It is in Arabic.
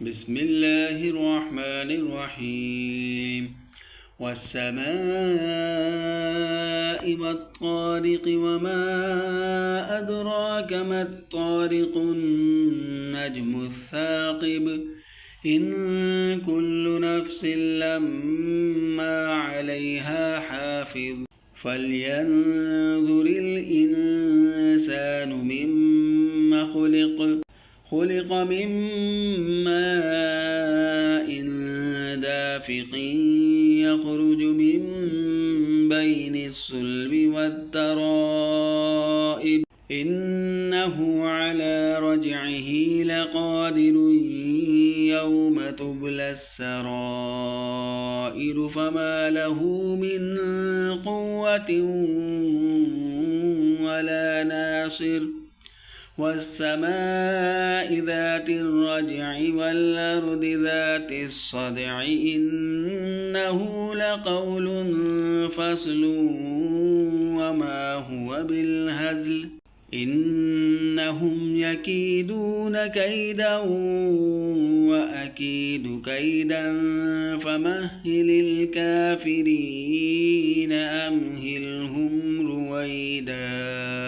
بسم الله الرحمن الرحيم والسماء والطارق وما أدراك ما الطارق النجم الثاقب إن كل نفس لما عليها حافظ فلينظر الإنسان مما خلق من ماء دافق يخرج من بين الصلب والترائب إنه على رجعه لقادر يوم تبلى السرائر فما له من قوة ولا ناصر والسماء ذات الرجع والأرض ذات الصدع إنه لقول فصل وما هو بالهزل إنهم يكيدون كيدا وأكيد كيدا فمهل الكافرين أمهلهم رويدا.